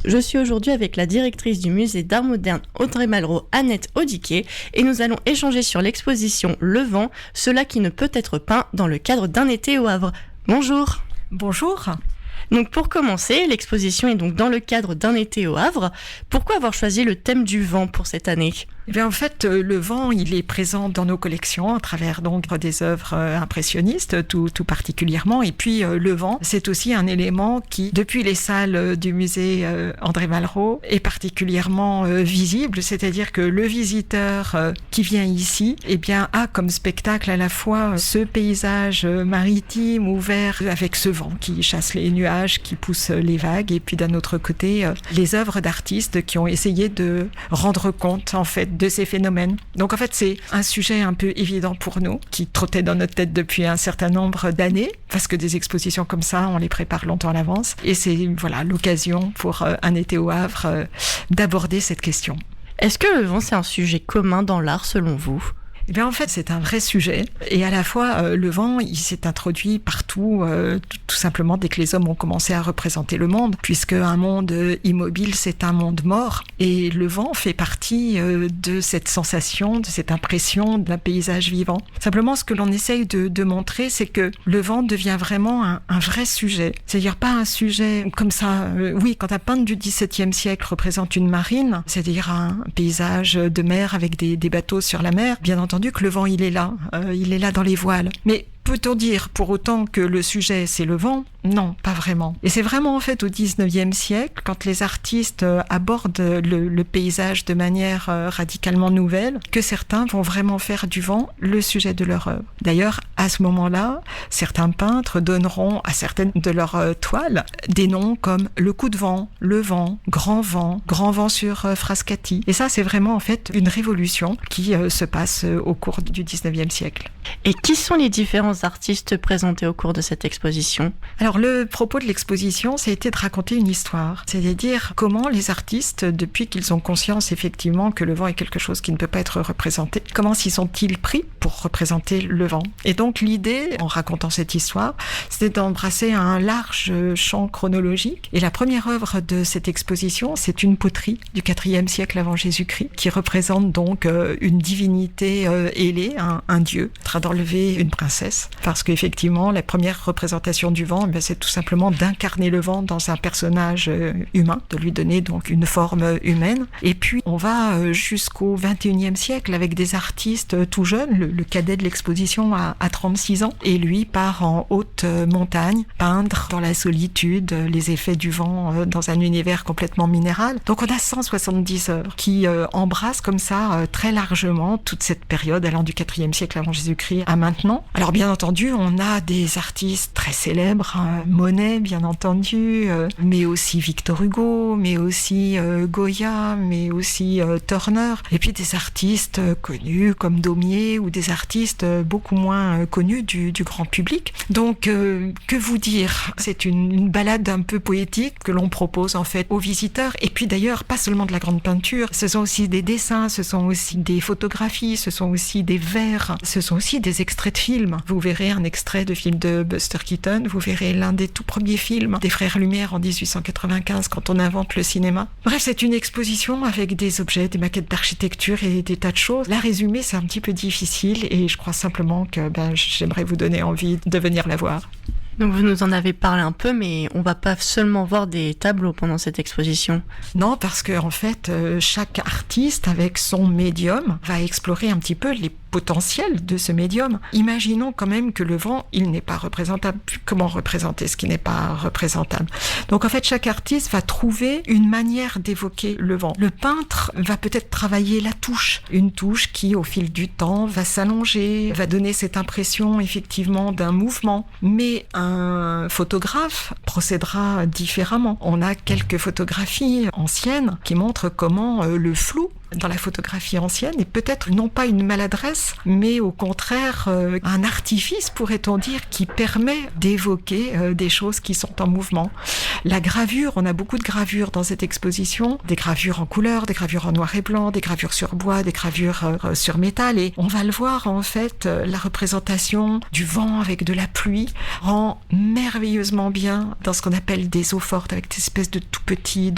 Je suis aujourd'hui avec la directrice du musée d'art moderne Audrey Malraux, Annette Audiquet, et nous allons échanger sur l'exposition Le Vent, cela qui ne peut être peint dans le cadre d'un été au Havre. Bonjour. Bonjour. Donc pour commencer, l'exposition est donc dans le cadre d'un été au Havre. Pourquoi avoir choisi le thème du vent pour cette année ? Eh bien, en fait, le vent, il est présent dans nos collections à travers donc des œuvres impressionnistes, tout particulièrement. Et puis, le vent, c'est aussi un élément qui, depuis les salles du musée André Malraux, est particulièrement visible. C'est-à-dire que le visiteur qui vient ici, eh bien, a comme spectacle à la fois ce paysage maritime ouvert avec ce vent qui chasse les nuages, qui pousse les vagues, et puis d'un autre côté, les œuvres d'artistes qui ont essayé de rendre compte, en fait, de ces phénomènes. Donc en fait, c'est un sujet un peu évident pour nous, qui trottait dans notre tête depuis un certain nombre d'années, parce que des expositions comme ça, on les prépare longtemps à l'avance. Et c'est l'occasion pour un été au Havre d'aborder cette question. Est-ce que le vent, c'est un sujet commun dans l'art selon vous ? Eh bien, en fait, c'est un vrai sujet. Et à la fois, le vent, il s'est introduit partout, tout simplement dès que les hommes ont commencé à représenter le monde, puisque un monde immobile, c'est un monde mort. Et le vent fait partie de cette sensation, de cette impression d'un paysage vivant. Simplement, ce que l'on essaye de montrer, c'est que le vent devient vraiment un vrai sujet. C'est-à-dire pas un sujet comme ça. Oui, quand un peintre du XVIIe siècle représente une marine, c'est-à-dire un paysage de mer avec des bateaux sur la mer, bien entendu, que le vent, il est là dans les voiles. Mais peut-on dire pour autant que le sujet, c'est le vent ? Non, pas vraiment. Et c'est vraiment en fait au XIXe siècle, quand les artistes abordent le paysage de manière radicalement nouvelle, que certains vont vraiment faire du vent le sujet de leur œuvre. D'ailleurs, à ce moment-là, certains peintres donneront à certaines de leurs toiles des noms comme le coup de vent, le vent, grand vent sur Frascati. Et ça, c'est vraiment en fait une révolution qui se passe au cours du XIXe siècle. Et qui sont les différents artistes présentés au cours de cette exposition ? Alors, le propos de l'exposition, ça a été de raconter une histoire. C'est-à-dire comment les artistes, depuis qu'ils ont conscience effectivement que le vent est quelque chose qui ne peut pas être représenté, comment s'y sont-ils pris pour représenter le vent ? Et donc l'idée, en racontant cette histoire, c'était d'embrasser un large champ chronologique. Et la première œuvre de cette exposition, c'est une poterie du IVe siècle avant Jésus-Christ, qui représente donc une divinité ailée, un dieu, en train d'enlever une princesse. Parce qu'effectivement, la première représentation du vent, c'est tout simplement d'incarner le vent dans un personnage humain, de lui donner donc une forme humaine. Et puis, on va jusqu'au XXIe siècle avec des artistes tout jeunes. Le cadet de l'exposition a 36 ans et lui part en haute montagne, peindre dans la solitude les effets du vent dans un univers complètement minéral. Donc, on a 170 œuvres qui embrassent comme ça très largement toute cette période allant du IVe siècle avant Jésus-Christ à maintenant. Alors, bien entendu, on a des artistes très célèbres, Monet, bien entendu, mais aussi Victor Hugo, mais aussi Goya, mais aussi Turner, et puis des artistes connus comme Daumier ou des artistes beaucoup moins connus du grand public. Donc, que vous dire ? C'est une balade un peu poétique que l'on propose en fait aux visiteurs, et puis d'ailleurs, pas seulement de la grande peinture, ce sont aussi des dessins, ce sont aussi des photographies, ce sont aussi des vers, ce sont aussi des extraits de films. Vous verrez un extrait de film de Buster Keaton, vous verrez l'un des tout premiers films des Frères Lumière en 1895 quand on invente le cinéma. Bref, c'est une exposition avec des objets, des maquettes d'architecture et des tas de choses. La résumer, c'est un petit peu difficile et je crois simplement que j'aimerais vous donner envie de venir la voir. Donc vous nous en avez parlé un peu, mais on va pas seulement voir des tableaux pendant cette exposition. Non, parce que en fait, chaque artiste avec son médium va explorer un petit peu les potentiel de ce médium. Imaginons quand même que le vent, il n'est pas représentable. Comment représenter ce qui n'est pas représentable ? Donc en fait, chaque artiste va trouver une manière d'évoquer le vent. Le peintre va peut-être travailler la touche, une touche qui, au fil du temps, va s'allonger, va donner cette impression effectivement d'un mouvement. Mais un photographe procédera différemment. On a quelques photographies anciennes qui montrent comment le flou dans la photographie ancienne est peut-être non pas une maladresse, mais au contraire un artifice, pourrait-on dire, qui permet d'évoquer des choses qui sont en mouvement. La gravure, on a beaucoup de gravures dans cette exposition, des gravures en couleur, des gravures en noir et blanc, des gravures sur bois, des gravures sur métal, et on va le voir en fait, la représentation du vent avec de la pluie rend merveilleusement bien dans ce qu'on appelle des eaux fortes avec des espèces de tout petits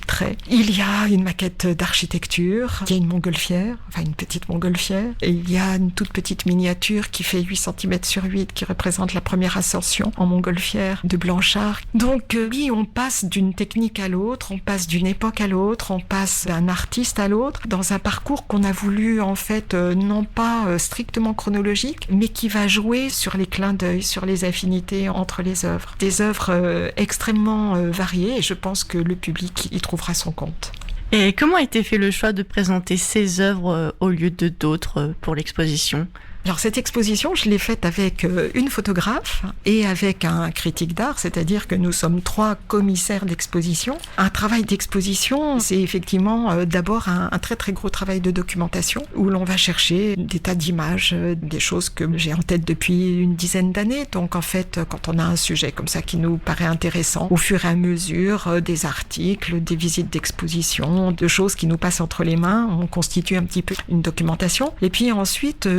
traits. Il y a une maquette d'architecture, il y a une montgolfière, enfin une petite montgolfière, et il y a une toute petite miniature qui fait 8 cm sur 8 qui représente la première ascension en montgolfière de Blanchard. Donc oui, on passe d'une technique à l'autre, on passe d'une époque à l'autre, on passe d'un artiste à l'autre dans un parcours qu'on a voulu en fait non pas strictement chronologique, mais qui va jouer sur les clins d'œil, sur les affinités entre les œuvres. Des œuvres extrêmement variées, et je pense que le public y trouvera son compte. Et comment a été fait le choix de présenter ces œuvres au lieu de d'autres pour l'exposition ? Alors cette exposition, je l'ai faite avec une photographe et avec un critique d'art, c'est-à-dire que nous sommes 3 commissaires d'exposition. Un travail d'exposition, c'est effectivement d'abord un très très gros travail de documentation où l'on va chercher des tas d'images, des choses que j'ai en tête depuis une dizaine d'années. Donc en fait, quand on a un sujet comme ça qui nous paraît intéressant, au fur et à mesure des articles, des visites d'exposition, de choses qui nous passent entre les mains, on constitue un petit peu une documentation. Et puis ensuite,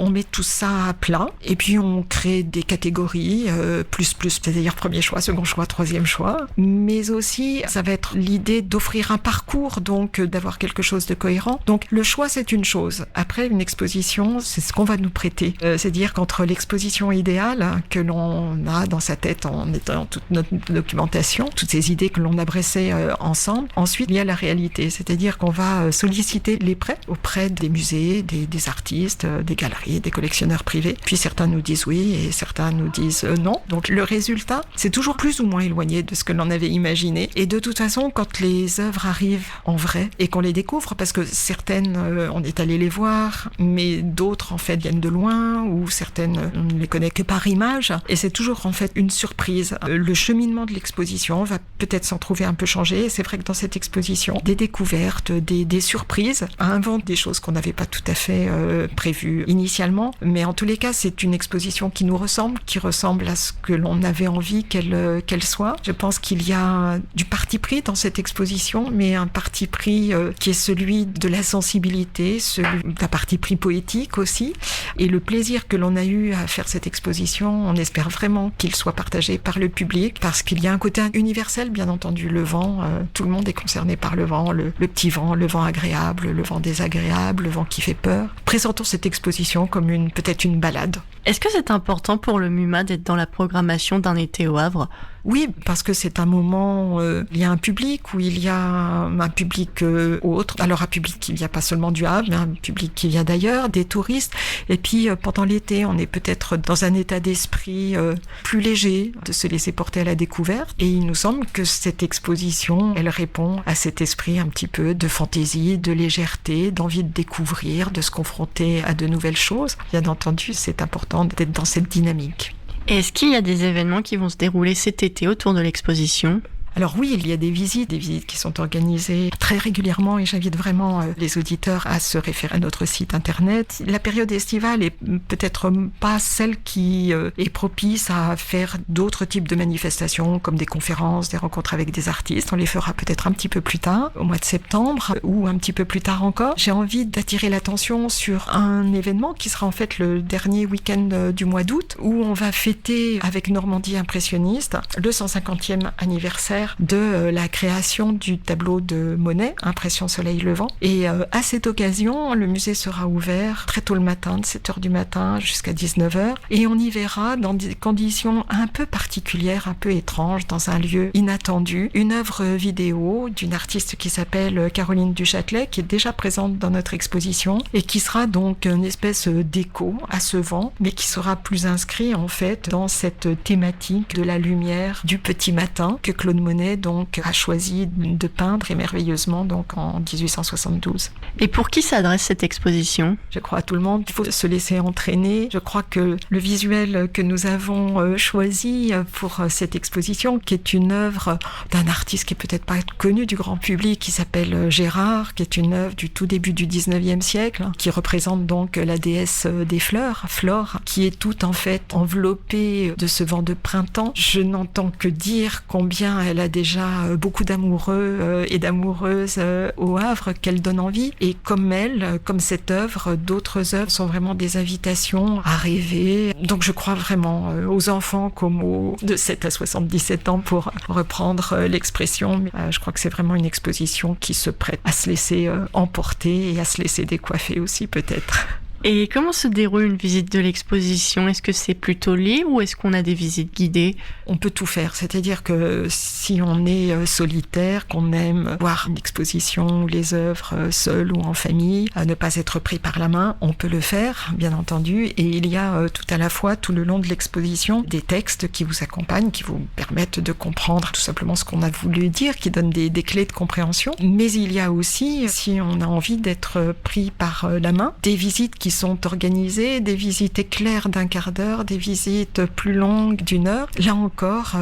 on met tout ça à plat et puis on crée des catégories plus, c'est-à-dire premier choix, second choix, troisième choix. Mais aussi, ça va être l'idée d'offrir un parcours, donc d'avoir quelque chose de cohérent. Donc le choix, c'est une chose. Après, une exposition, c'est ce qu'on va nous prêter. C'est-à-dire qu'entre l'exposition idéale que l'on a dans sa tête en étant toute notre documentation, toutes ces idées que l'on a bressées ensemble, ensuite il y a la réalité. C'est-à-dire qu'on va solliciter les prêts auprès des musées, des artistes, des galeries, des collectionneurs privés. Puis certains nous disent oui et certains nous disent non. Donc le résultat, c'est toujours plus ou moins éloigné de ce que l'on avait imaginé. Et de toute façon, quand les œuvres arrivent en vrai et qu'on les découvre, parce que certaines, on est allé les voir, mais d'autres en fait viennent de loin, ou certaines, on ne les connaît que par image. Et c'est toujours en fait une surprise. Le cheminement de l'exposition va peut-être s'en trouver un peu changé. Et c'est vrai que dans cette exposition, des découvertes, des surprises, inventent des choses qu'on n'avait pas tout à fait prévues initialement. Mais en tous les cas, c'est une exposition qui nous ressemble, qui ressemble à ce que l'on avait envie qu'elle soit. Je pense qu'il y a du parti pris dans cette exposition, mais un parti pris qui est celui de la sensibilité, celui d'un parti pris poétique aussi. Et le plaisir que l'on a eu à faire cette exposition, on espère vraiment qu'il soit partagé par le public, parce qu'il y a un côté universel, bien entendu. Le vent, tout le monde est concerné par le vent, le petit vent, le vent agréable, le vent désagréable, le vent qui fait peur. Présentons cette exposition comme peut-être une balade. Est-ce que c'est important pour le MUMA d'être dans la programmation d'un été au Havre ? Oui, parce que c'est un moment, il y a un public, où il y a un public autre. Alors un public qui vient pas seulement du Havre, mais un public qui vient d'ailleurs, des touristes. Et puis pendant l'été, on est peut-être dans un état d'esprit plus léger, de se laisser porter à la découverte. Et il nous semble que cette exposition, elle répond à cet esprit un petit peu de fantaisie, de légèreté, d'envie de découvrir, de se confronter à de nouvelles choses. Bien entendu, c'est important d'être dans cette dynamique. Et est-ce qu'il y a des événements qui vont se dérouler cet été autour de l'exposition ? Alors oui, il y a des visites qui sont organisées très régulièrement, et j'invite vraiment les auditeurs à se référer à notre site internet. La période estivale est peut-être pas celle qui est propice à faire d'autres types de manifestations, comme des conférences, des rencontres avec des artistes. On les fera peut-être un petit peu plus tard, au mois de septembre, ou un petit peu plus tard encore. J'ai envie d'attirer l'attention sur un événement qui sera en fait le dernier week-end du mois d'août, où on va fêter avec Normandie Impressionniste le 150e anniversaire de la création du tableau de Monet, Impression Soleil Levant. Et à cette occasion, le musée sera ouvert très tôt le matin, de 7h du matin jusqu'à 19h. Et on y verra, dans des conditions un peu particulières, un peu étranges, dans un lieu inattendu, une œuvre vidéo d'une artiste qui s'appelle Caroline Duchâtelet, qui est déjà présente dans notre exposition, et qui sera donc une espèce d'écho à ce vent, mais qui sera plus inscrit en fait dans cette thématique de la lumière du petit matin que Claude Monet Monet donc a choisi de peindre et merveilleusement donc en 1872. Et pour qui s'adresse cette exposition ? Je crois à tout le monde, il faut se laisser entraîner. Je crois que le visuel que nous avons choisi pour cette exposition, qui est une œuvre d'un artiste qui est peut-être pas connu du grand public, qui s'appelle Gérard, qui est une œuvre du tout début du 19e siècle, qui représente donc la déesse des fleurs, Flore, qui est toute en fait enveloppée de ce vent de printemps. Je n'entends que dire combien elle a déjà beaucoup d'amoureux et d'amoureuses au Havre, qu'elle donne envie. Et comme elle, comme cette œuvre, d'autres œuvres sont vraiment des invitations à rêver. Donc je crois vraiment aux enfants comme aux de 7 à 77 ans pour reprendre l'expression. Mais je crois que c'est vraiment une exposition qui se prête à se laisser emporter et à se laisser décoiffer aussi peut-être. Et comment se déroule une visite de l'exposition ? Est-ce que c'est plutôt libre ou est-ce qu'on a des visites guidées ? On peut tout faire, c'est-à-dire que si on est solitaire, qu'on aime voir une exposition ou les œuvres seul ou en famille, ne pas être pris par la main, on peut le faire, bien entendu. Et il y a tout à la fois, tout le long de l'exposition, des textes qui vous accompagnent, qui vous permettent de comprendre tout simplement ce qu'on a voulu dire, qui donnent des clés de compréhension. Mais il y a aussi, si on a envie d'être pris par la main, des visites qui sont organisées, des visites éclairs d'1 quart d'heure, des visites plus longues d'1 heure. Là encore,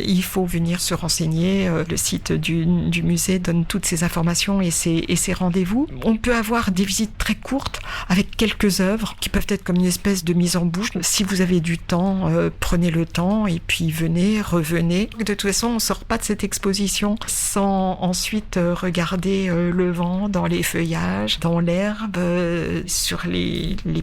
il faut venir se renseigner. Le site du musée donne toutes ces informations et ces rendez-vous. On peut avoir des visites très courtes avec quelques œuvres qui peuvent être comme une espèce de mise en bouche. Si vous avez du temps, prenez le temps et puis venez, revenez. De toute façon, on ne sort pas de cette exposition sans ensuite regarder le vent dans les feuillages, dans l'herbe, sur les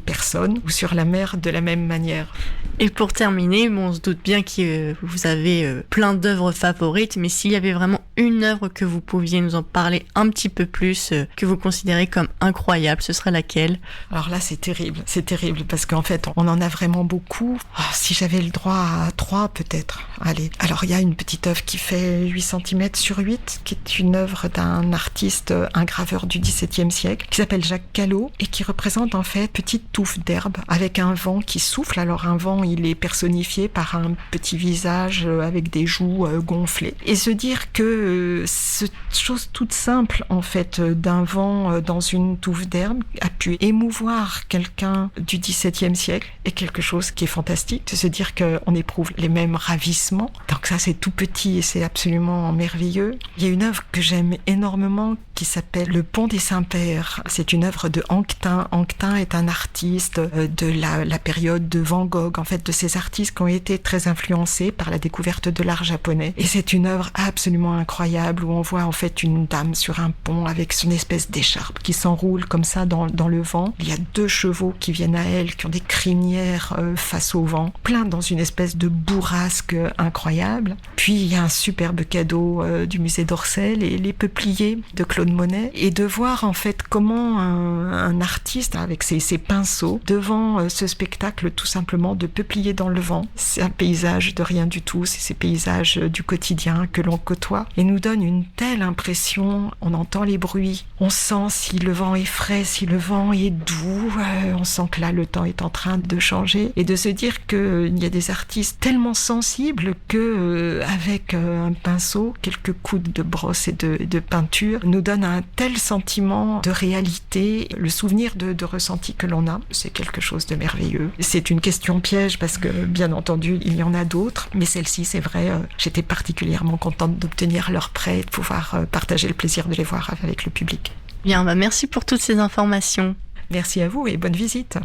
personnes ou sur la mer de la même manière. Et pour terminer, on se doute bien que vous avez plein d'œuvres favorites, mais s'il y avait vraiment une œuvre que vous pouviez nous en parler un petit peu plus, que vous considérez comme incroyable, ce serait laquelle ? Alors là, c'est terrible parce qu'en fait, on en a vraiment beaucoup. Oh, si j'avais le droit à 3 peut-être, allez. Alors il y a une petite œuvre qui fait 8 cm sur 8, qui est une œuvre d'un artiste, un graveur du XVIIe siècle, qui s'appelle Jacques Callot et qui représente en fait petite touffe d'herbe avec un vent qui souffle. Alors un vent, il est personnifié par un petit visage avec des joues gonflées. Et se dire que cette chose toute simple en fait d'un vent dans une touffe d'herbe a pu émouvoir quelqu'un du XVIIe siècle est quelque chose qui est fantastique. De se dire qu'on éprouve les mêmes ravissements. Donc ça, c'est tout petit et c'est absolument merveilleux. Il y a une œuvre que j'aime énormément qui s'appelle Le Pont des Saints-Pères. C'est une œuvre de Anquetin. Anquetin est un artiste de la période de Van Gogh, en fait, de ces artistes qui ont été très influencés par la découverte de l'art japonais. Et c'est une œuvre absolument incroyable où on voit en fait une dame sur un pont avec son espèce d'écharpe qui s'enroule comme ça dans le vent. Il y a 2 chevaux qui viennent à elle, qui ont des crinières face au vent, plein dans une espèce de bourrasque incroyable. Puis il y a un superbe cadeau du musée d'Orsay, les peupliers de Claude Monet, et de voir en fait comment un artiste avec ses pinceaux devant ce spectacle tout simplement de peupliers dans le vent. C'est un paysage de rien du tout, c'est ces paysages du quotidien que l'on côtoie et nous donne une telle impression. On entend les bruits, on sent si le vent est frais, si le vent est doux, on sent que là le temps est en train de changer et de se dire qu'il y a des artistes tellement sensibles que avec un pinceau, quelques coups de brosse et de peinture nous donnent un tel sentiment de réalité, le souvenir de ressenti que l'on a. C'est quelque chose de merveilleux. C'est une question piège parce que, bien entendu, il y en a d'autres, mais celle-ci, c'est vrai, j'étais particulièrement contente d'obtenir leur prêt et de pouvoir partager le plaisir de les voir avec le public. Bien, merci pour toutes ces informations. Merci à vous et bonne visite.